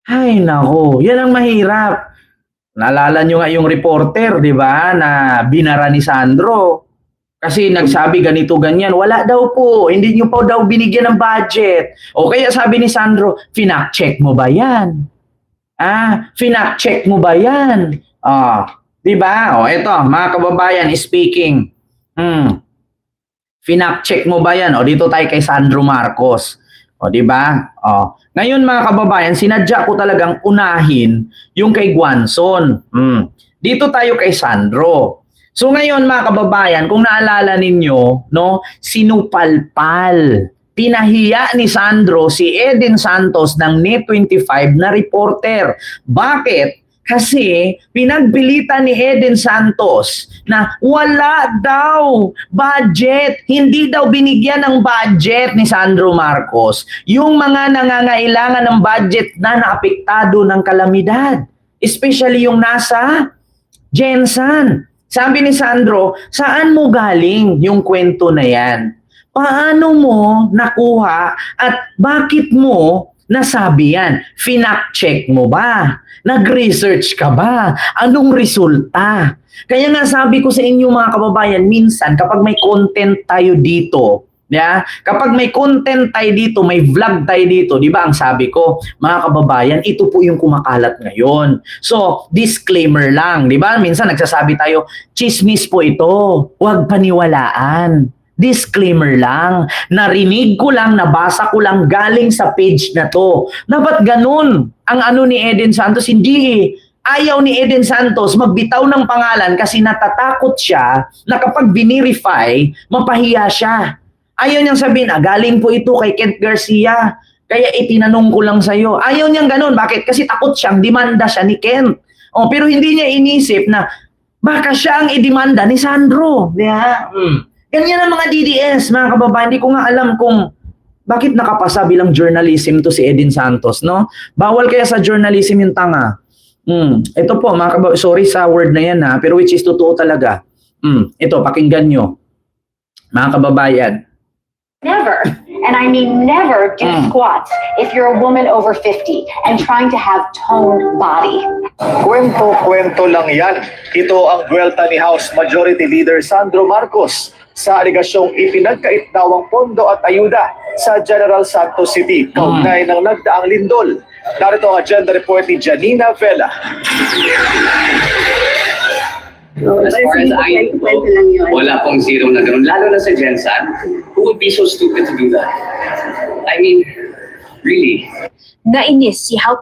Ay naku, yan ang mahirap. Naalala nyo nga yung reporter, di ba, na binara ni Sandro. Kasi nagsabi ganito ganyan, wala daw po, hindi nyo pa daw binigyan ng budget. O kaya sabi ni Sandro, finak-check mo ba yan? Finak-check mo ba yan? Di ba? O eto, mga kababayan, speaking. Finak-check mo ba yan? O dito tayo kay Sandro Marcos. O di ba? Ngayon mga kababayan, sinadya ko talagang unahin yung kay Guanzon. Dito tayo kay Sandro. So ngayon mga kababayan, kung naalala ninyo, no, sinupalpal, pinahiya ni Sandro si Eden Santos ng Net25 na reporter. Bakit? Kasi pinagpilitan ni Eden Santos na wala daw budget, hindi daw binigyan ng budget ni Sandro Marcos yung mga nangangailangan ng budget na naapektado ng kalamidad. Especially yung nasa Gensan. Sabi ni Sandro, saan mo galing yung kwento na yan? Paano mo nakuha at bakit mo nasabi yan? Finak-check mo ba? Nag-research ka ba? Anong resulta? Kaya nga sabi ko sa inyo mga kababayan, minsan kapag may content tayo dito, kapag may content tayo dito, may vlog tayo dito, di ba ang sabi ko, mga kababayan, ito po yung kumakalat ngayon. So, disclaimer lang, di ba? Minsan nagsasabi tayo, chismis po ito, huwag paniwalaan. Disclaimer lang, narinig ko lang, nabasa ko lang galing sa page na to. Dapat ganun ang ano ni Eden Santos, hindi ayaw ni Eden Santos magbitaw ng pangalan kasi natatakot siya na kapag binirify, mapahiya siya. Ayaw niyang sabihin, galing po ito kay Kent Garcia, kaya itinanong ko lang sa'yo. Ayaw niyang ganun. Bakit? Kasi takot siyang demanda siya ni Kent. Pero hindi niya inisip na baka siya ang idemanda ni Sandro. Ganyan ang mga DDS, mga kababayan. Hindi ko nga alam kung bakit nakapasa bilang journalism to si Eden Santos, no? Bawal kaya sa journalism yung tanga. Ito po, mga kababayan, sorry sa word na yan pero which is totoo talaga. Ito, pakinggan nyo. Mga kababayan. Never, and I mean never, do squats if you're a woman over 50 and trying to have toned body. Kwento-kwento lang yan. Ito ang buwelta ni House Majority Leader Sandro Marcos sa aligasyong ipinagkait daw ang pondo at ayuda sa General Santos City kaugnay ng nagdaang lindol. Narito ang agenda report ni Janina Vela. As far as I know, wala pong zero na ganun. Lalo na sa Gensan, who would be so stupid to do that? I mean, really? Nainis si How.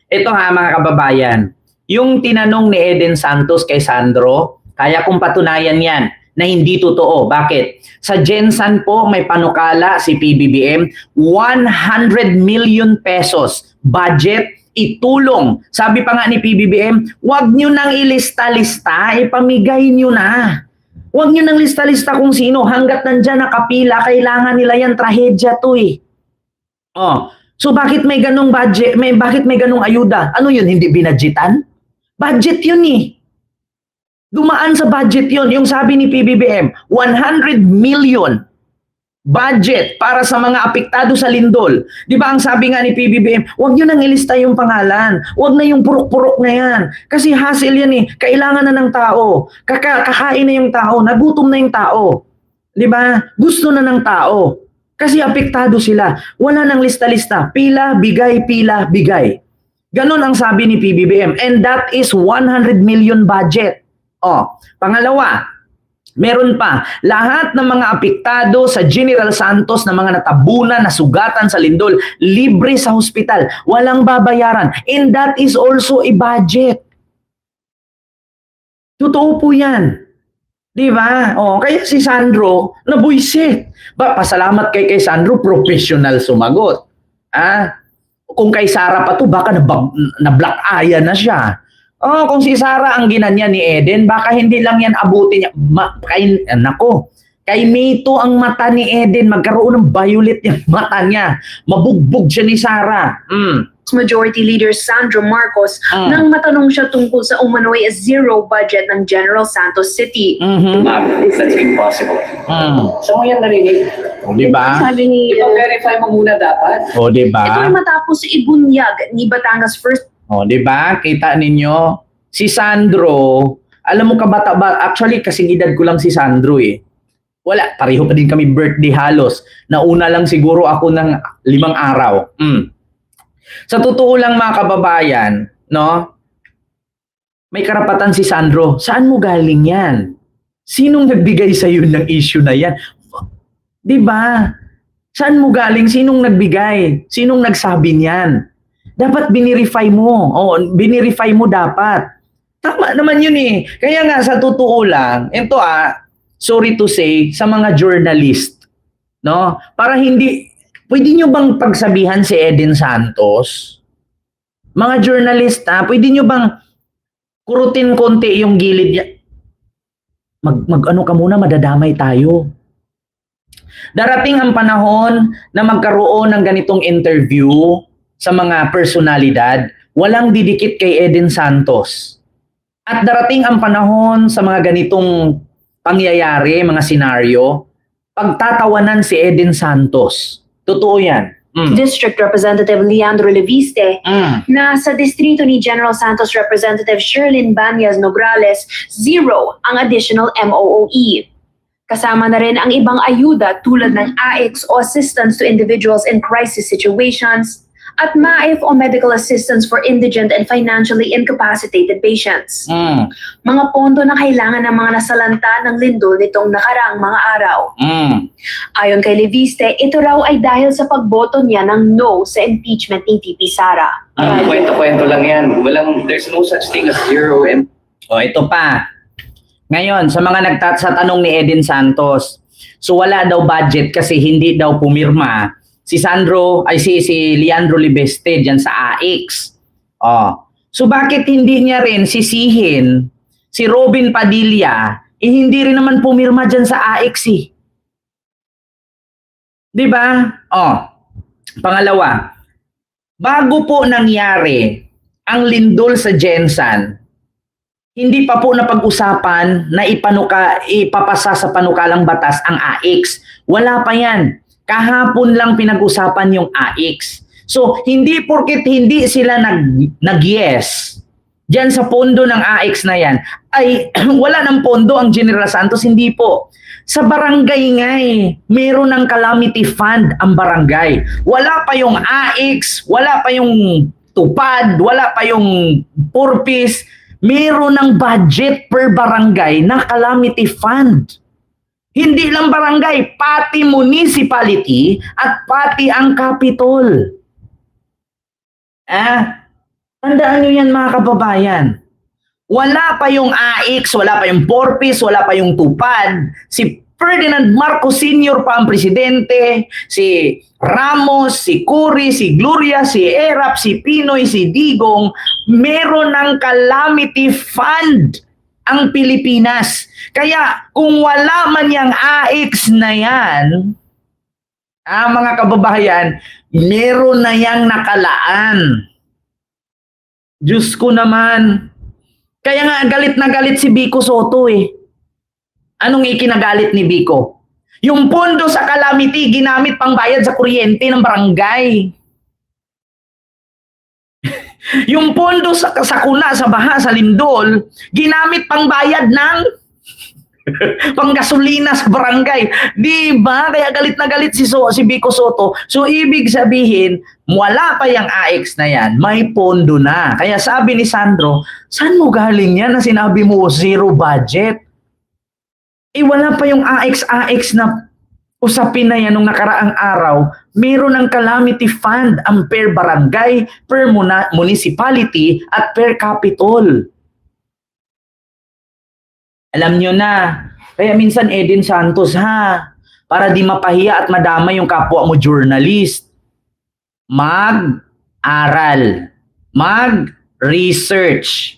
Ito mga kababayan, yung tinanong ni Eden Santos kay Sandro, kaya kong patunayan yan na hindi totoo. Bakit? Sa Gensan po may panukala si PBBM, 100 million pesos budget itulong. Sabi pa nga ni PBBM, wag nyo nang ilista-lista, ipamigay nyo na. Wag nyo nang lista-lista kung sino. Hanggat nandyan nakapila, kailangan nila yan, trahedya to eh. So bakit may ganong budget, bakit may ganong ayuda? Ano yun, hindi binadgetan? Budget yun eh. Dumaan sa budget yun. Yung sabi ni PBBM, 100 million budget para sa mga apektado sa lindol. Di ba ang sabi nga ni PBBM, huwag nyo nang ilista yung pangalan. Huwag na yung purok-purok na yan. Kasi hassle yan eh. Kailangan na ng tao. Kakain na yung tao. Nagutom na yung tao. Di ba? Gusto na ng tao. Kasi apektado sila. Wala nang lista-lista. Pila, bigay, pila, bigay. Ganon ang sabi ni PBBM. And that is 100 million budget. Pangalawa, meron pa, lahat ng mga apektado sa General Santos na mga natabunan, nasugatan sa lindol, libre sa hospital, walang babayaran. And that is also a budget. Totoo po yan. Di ba? Kaya si Sandro, nabuisit. Pasalamat kay Sandro, professional sumagot. Kung kay Sara pa to, baka na-black eye na siya. Kung si Sara ang ginanya ni Eden, baka hindi lang yan abutin niya. Kay Mito ang mata ni Eden, magkaroon ng violet yung mata niya. Mabugbog siya ni Sara. Majority Leader Sandro Marcos Mm. nang matanong siya tungkol sa umano'y zero budget ng General Santos City. Mhm. Ma'am, that's impossible. Mm. Saan mo yan narinig? O, di ba? Sabi ni I-verify mo muna dapat. O, di ito ba? ay matapos ibunyag ni Batangas First O, di ba? Kita ninyo, si Sandro, alam mo kabata ba, actually kasing edad ko lang si Sandro eh. Wala, pareho pa din kami birthday halos. Nauna lang siguro ako ng 5 araw. Sa totoo lang mga kababayan, no? May karapatan si Sandro. Saan mo galing yan? Sinong nagbigay sa iyo ng issue na yan? 'Di ba? Saan mo galing? Sinong nagbigay? Sinong nagsabi niyan? Dapat binirify mo. Binirify mo dapat. Tama naman yun eh. Kaya nga sa totoo lang, ito sorry to say, sa mga journalist, no? Para hindi, pwede nyo bang pagsabihan si Eden Santos? Mga journalist, pwede nyo bang kurutin konti yung gilid niya? Mag-ano ka muna, madadamay tayo. Darating ang panahon na magkaroon ng ganitong interview sa mga personalidad, walang didikit kay Eden Santos. At darating ang panahon sa mga ganitong pangyayari, mga senaryo, pagtatawanan si Eden Santos. Totoo yan. District Representative Leandro Leviste na sa distrito ni General Santos Representative Sherlyn Banyas Nograles, 0 ang additional MOOE. Kasama na rin ang ibang ayuda tulad ng AIX o Assistance to Individuals in Crisis Situations at MAIF o Medical Assistance for Indigent and Financially Incapacitated Patients. Mga pondo na kailangan ng mga nasalanta ng lindol nitong nakaraang mga araw. Ayon kay Leviste, ito raw ay dahil sa pagboto niya ng no sa impeachment ni VP Sara. Kwento-kwento lang yan. There's no such thing as zero. O ito pa. Ngayon, sa mga sa tanong ni Eden Santos, so wala daw budget kasi hindi daw pumirma si Leandro Leviste diyan sa AIX. So bakit hindi niya rin sisihin si Robin Padilla, hindi rin naman pumirma diyan sa AIX eh. 'Di ba? Pangalawa, bago po nangyari ang lindol sa Gensan, hindi pa po napag-usapan na ipapasa sa panukalang batas ang AIX. Wala pa yan. Kahapon lang pinag-usapan yung AIX. So, hindi porket hindi sila nag-yes dyan sa pondo ng AIX na yan, ay wala ng pondo ang General Santos. Hindi po. Sa barangay nga meron ng calamity fund ang barangay. Wala pa yung AIX, wala pa yung tupad, wala pa yung purpose. Meron ng budget per barangay na calamity fund. Hindi lang barangay, pati municipality at pati ang capital. Tandaan nyo yan mga kababayan. Wala pa yung AIX, wala pa yung purpose, wala pa yung tupad. Si Ferdinand Marcos Sr. pa ang presidente, si Ramos, si Cory, si Gloria, si Erap, si Pinoy, si Digong, meron ng calamity fund ang Pilipinas. Kaya kung wala man yung AIX na yan, mga kababayan, meron na yang nakalaan. Diyos ko naman. Kaya nga galit na galit si Vico Soto eh. Anong ikinagalit ni Vico? Yung pondo sa calamity ginamit pang bayad sa kuryente ng barangay. Yung pondo sa kuna, sa baha, sa lindol, ginamit pang bayad ng panggasolina sa barangay. Di ba? Kaya galit na galit si Vico Soto. So, ibig sabihin, wala pa yung AIX na yan. May pondo na. Kaya sabi ni Sandro, saan mo galing yan na sinabi mo zero budget? Wala pa yung AIX na usapin na yan nung nakaraang araw. Meron ng calamity fund ang per barangay, per municipality, at per capital. Alam nyo na. Kaya minsan Eden Santos para di mapahiya at madama yung kapwa mo journalist. Mag-aral. Mag-research.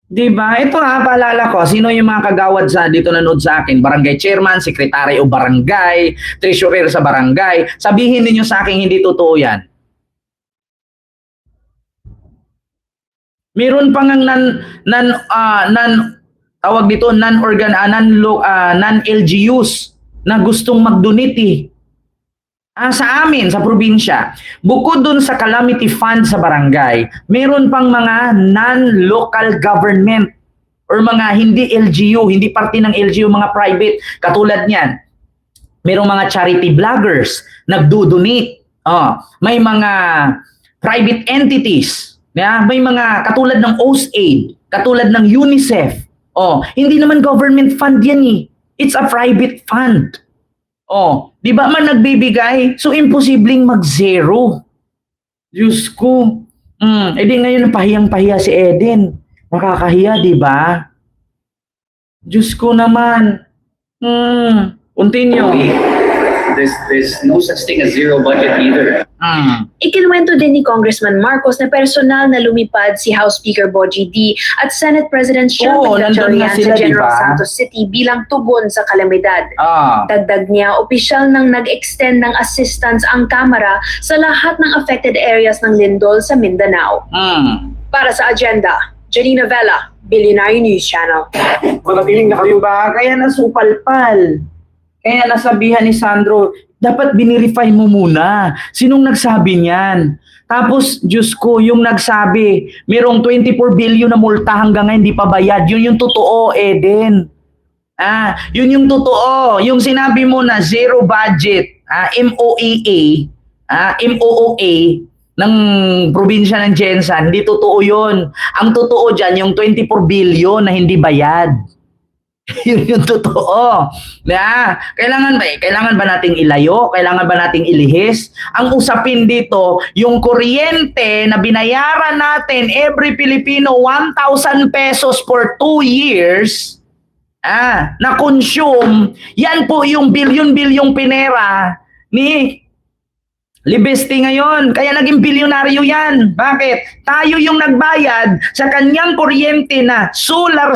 Diba? Ito paalala ko, sino yung mga kagawad dito nanood sa akin? Barangay chairman, sekretary o barangay, treasurer sa barangay. Sabihin niyo sa akin hindi totoo yan. Meron pa ngang non-LGUs na gustong mag-donate eh. Sa amin, sa probinsya, bukod dun sa calamity fund sa barangay, meron pang mga non-local government or mga hindi LGU, hindi parte ng LGU, mga private. Katulad niyan, merong mga charity vloggers, nagdo-donate. May mga private entities, may mga katulad ng OSAID, katulad ng UNICEF. Hindi naman government fund yan eh. It's a private fund. Di ba man nagbibigay? So, imposibleng mag-zero. Diyos ko. Edi ngayon, pahiyang-pahiya si Eden. Nakakahiya, di ba? Diyos ko naman. Continue. There's no such thing as zero budget either. Ikinuwento din ni Congressman Marcos na personal na lumipad si House Speaker Bogie D at Senate President Sherwin nandun na Gatchalian sila, sa General diba? Santos City bilang tugon sa kalamidad. Dagdag niya, opisyal nang nag-extend ng assistance ang Kamara sa lahat ng affected areas ng lindol sa Mindanao. Para sa agenda, Janina Vela, Billionaire News Channel. Manatiling na kayo ba? Kaya nasupalpal. Kaya nasabihan ni Sandro, dapat binirify mo muna. Sinong nagsabi niyan? Tapos, Diyos ko, yung nagsabi, merong 24 billion na multa hanggang ngayon hindi pa bayad. Yun yung totoo, Eden. Yun yung totoo. Yung sinabi mo na zero budget, MOOA ng probinsya ng Jensan, hindi totoo yun. Ang totoo dyan, yung 24 billion na hindi bayad. Yun yung totoo. Kailangan ba nating ilayo? Kailangan ba nating ilihis? Ang usapin dito, yung kuryente na binayaran natin every Filipino 1,000 pesos for 2 years, na consume, yan po yung bilyon-bilyong pinera ni Libeste ngayon. Kaya naging bilyonaryo yan. Bakit? Tayo yung nagbayad sa kanyang kuryente na solar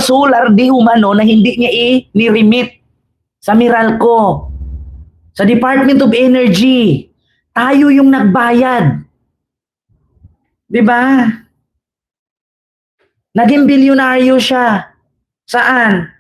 di umano na hindi niya ni-remit sa Meralco, sa Department of Energy. Tayo yung nagbayad. Diba? Naging bilyonaryo siya. Saan?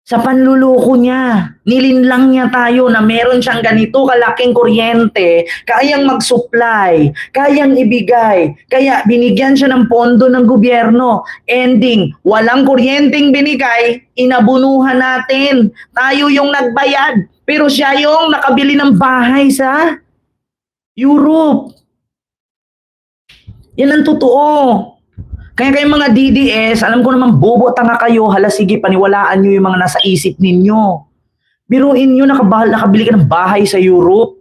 Sa panluloko niya. Nilinlang niya tayo na meron siyang ganito kalaking kuryente, kayang mag-supply, kayang ibigay. Kaya binigyan siya ng pondo ng gobyerno. Ending, walang kuryenteng binigay, inabunuhan natin. Tayo yung nagbayad. Pero siya yung nakabili ng bahay sa Europe. Yan ang totoo. Kaya kayong mga DDS, alam ko naman bobo tanga kayo, hala sige paniwalaan nyo yung mga nasa isip ninyo. Biruin nyo, nakabili ka ng bahay sa Europe.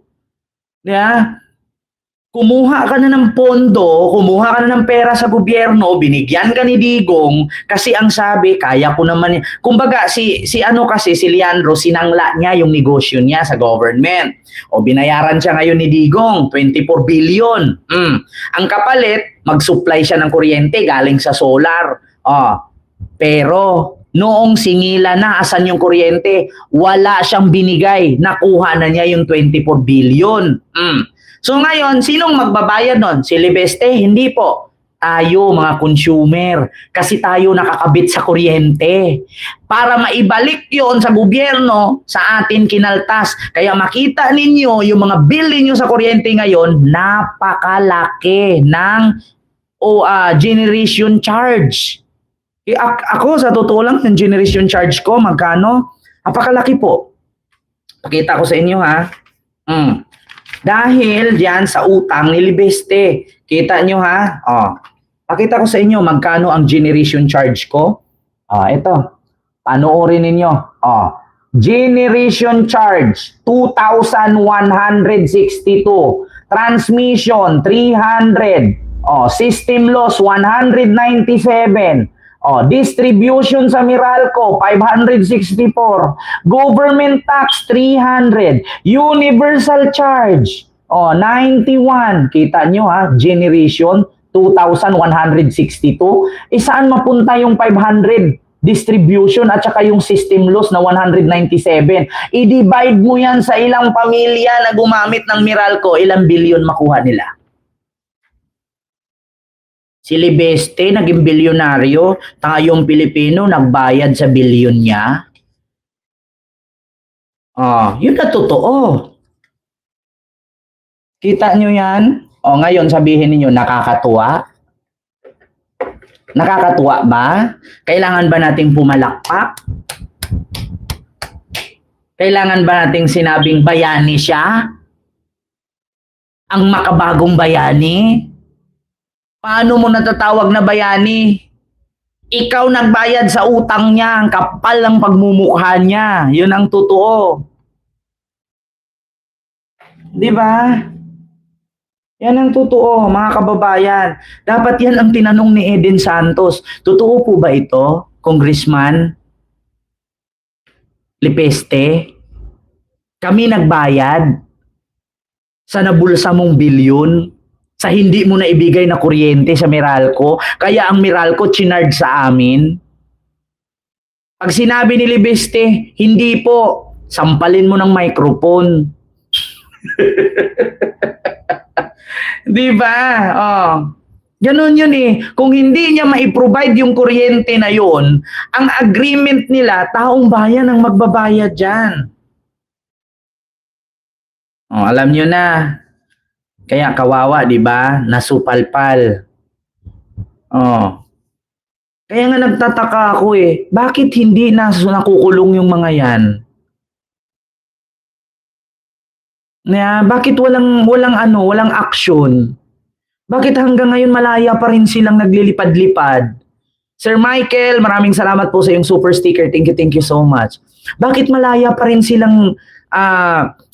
Kumuha ka na ng pondo, kumuha ka na ng pera sa gobyerno, binigyan ka ni Digong, kasi ang sabi, kaya ko naman. Kumbaga, si Leandro, sinangla niya yung negosyo niya sa government. Binayaran siya ngayon ni Digong, 24 billion. Ang kapalit, mag-supply siya ng kuryente galing sa solar. Pero, noong singila na, asan yung kuryente? Wala siyang binigay. Nakuha na niya yung 24 billion. So ngayon, sinong magbabayad nun? Si Libeste? Hindi po. Tayo, mga consumer. Kasi tayo nakakabit sa kuryente. Para maibalik yon sa gobyerno, sa atin kinaltas. Kaya makita ninyo, yung mga bill ninyo sa kuryente ngayon, napakalaki ng generation charge. Ako, sa totoo lang, yung generation charge ko, magkano? Napakalaki po. Pakita ko sa inyo, ha? Dahil diyan sa utang ni Libeste. Kita nyo, ha? Pakita ko sa inyo magkano ang generation charge ko. Ito. Panoorin ninyo. Generation charge 2,162. Transmission 300. System loss 197. Distribution sa Meralco 564, government tax 300, universal charge 91. Kita nyo, ha, generation 2,162. Saan mapunta yung 500 distribution at saka yung system loss na 197? I-divide mo yan sa ilang pamilya na gumamit ng Meralco, ilang bilyon makuha nila? Si Libeste, naging bilyonaryo, tayong Pilipino, nagbayad sa bilyon niya. Yun na totoo. Kita nyo yan? Ngayon sabihin niyo nakakatuwa? Nakakatuwa ba? Kailangan ba nating pumalakpak? Kailangan ba nating sinabing bayani siya? Ang makabagong bayani? Paano mo natatawag na bayani? Ikaw nagbayad sa utang niya, ang kapal ng pagmumukha niya. Yun ang totoo. Di ba? Yan ang totoo, mga kababayan. Dapat yan ang tinanong ni Eden Santos. Totoo po ba ito, Congressman Lipeste? Kami nagbayad sa nabulsa mong bilyon sa hindi mo na ibigay na kuryente sa Meralco, kaya ang Meralco chinarge sa amin. Pag sinabi ni Libeste, hindi po, sampalin mo ng microphone. Di ba? Ganun yun eh. Kung hindi niya mai-provide yung kuryente na yun, ang agreement nila, taong bayan ang magbabayad dyan. Alam nyo na. Kaya kawawa, di ba? Nasupalpal. Kaya nga nagtataka ako eh. Bakit hindi nakukulong yung mga yan? Bakit walang action? Bakit hanggang ngayon malaya pa rin silang naglilipad-lipad? Sir Michael, maraming salamat po sa iyong super sticker. Thank you so much. Bakit malaya pa rin silang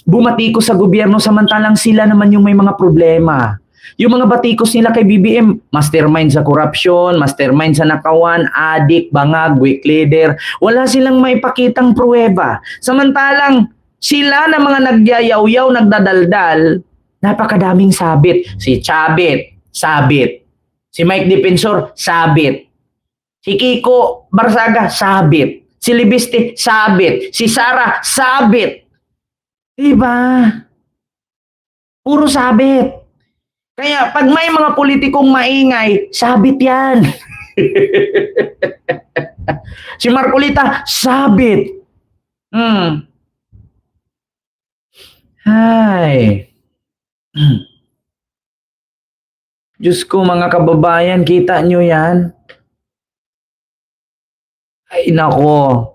bumatikos sa gobyerno samantalang sila naman yung may mga problema? Yung mga batikos nila kay BBM, mastermind sa korupsyon, mastermind sa nakawan, adik, bangag, weak leader. Wala silang may pakitang pruweba. Samantalang sila na mga nagyayaw-yaw, nagdadaldal, napakadaming sabit. Si Chabit, sabit. Si Mike Defensor, sabit. Si Kiko Barsaga, sabit. Si Libiste, sabit. Si Sara, sabit. Diba? Puro sabit. Kaya pag may mga politikong maingay, sabit yan. Si Marcolita, sabit. Ay. Diyos ko mga kababayan, kita nyo yan? Ay nako.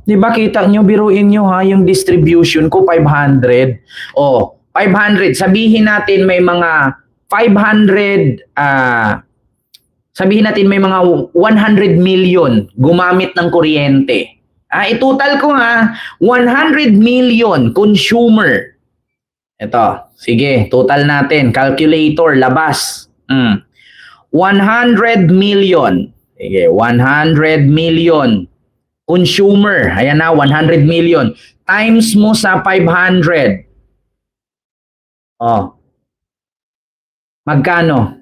Di ba kita nyo, biruin nyo ha, yung distribution ko 500. 500. Sabihin natin may mga 500, sabihin natin may mga 100 million gumamit ng kuryente. Itotal ko ha, 100 million consumer. Ito, sige, total natin. Calculator, labas. 100 million. Sige, 100 million. Consumer, ayan na, 100 million. Times mo sa 500. Magkano?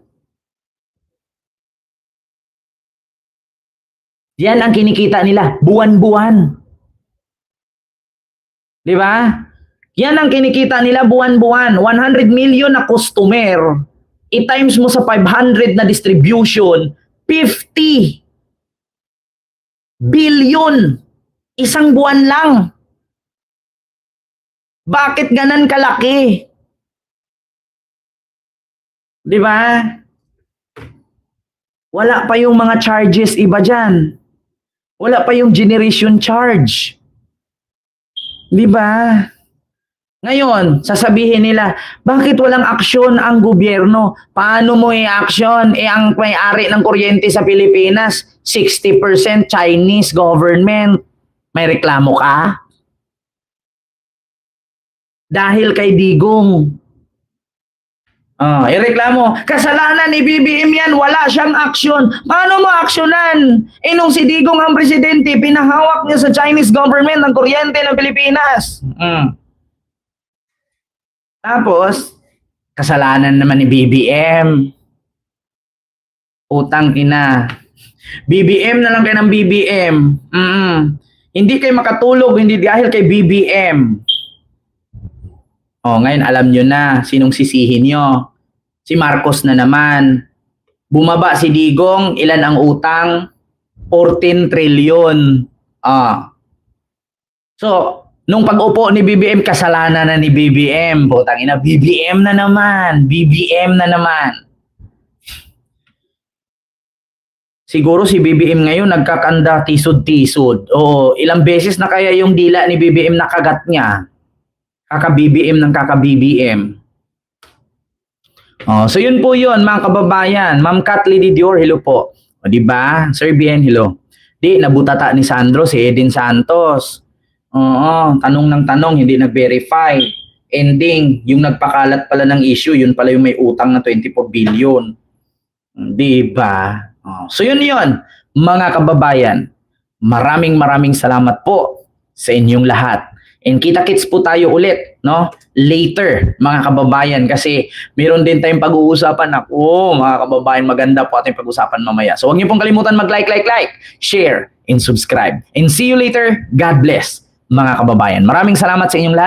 Yan ang kinikita nila, buwan-buwan. Di ba? Yan ang kinikita nila buwan-buwan. 100 million na customer. I-times mo sa 500 na distribution, 50 billion. Isang buwan lang. Bakit ganan kalaki? Di ba? Wala pa yung mga charges iba dyan. Wala pa yung generation charge. Di ba? Ngayon, sasabihin nila, bakit walang aksyon ang gobyerno? Paano mo i-action? Ang may-ari ng kuryente sa Pilipinas, 60% Chinese government. May reklamo ka? Dahil kay Digong. Ireklamo, kasalanan ni BBM yan, wala siyang aksyon. Paano mo aksyonan? Nung si Digong ang presidente, pinahawak niya sa Chinese government ang kuryente ng Pilipinas. Tapos, kasalanan naman ni BBM. Utang ina. BBM na lang kayo ng BBM. Hindi kayo makatulog, hindi dahil kay BBM. Ngayon alam nyo na sinong sisihin nyo. Si Marcos na naman. Bumaba si Digong, ilan ang utang? 14 trillion. So, nung pag-upo ni BBM, kasalanan na ni BBM. Putang ina, BBM na naman. BBM na naman. Siguro si BBM ngayon nagkakanda tisod-tisod. Ilang beses na kaya yung dila ni BBM nakagat niya. Kaka-BBM ng kaka-BBM. So yun po yun mga kababayan. Ma'am Kathleen Dior, hello po. Di ba? Sir Bien, hello. Di, nabutata ni Sandro si Edin Santos. Tanong ng tanong, hindi nag-verify. Ending, yung nagpakalat pala ng issue, yun pala yung may utang na 24 billion. Di ba? So yun mga kababayan. Maraming salamat po sa inyong lahat. And kita-kits po tayo ulit, no? Later, mga kababayan, kasi meron din tayong pag-uusapan na, mga kababayan, maganda po ating pag-usapan mamaya. So huwag niyo pong kalimutan mag-like, share, and subscribe. And see you later. God bless, mga kababayan. Maraming salamat sa inyong lahat.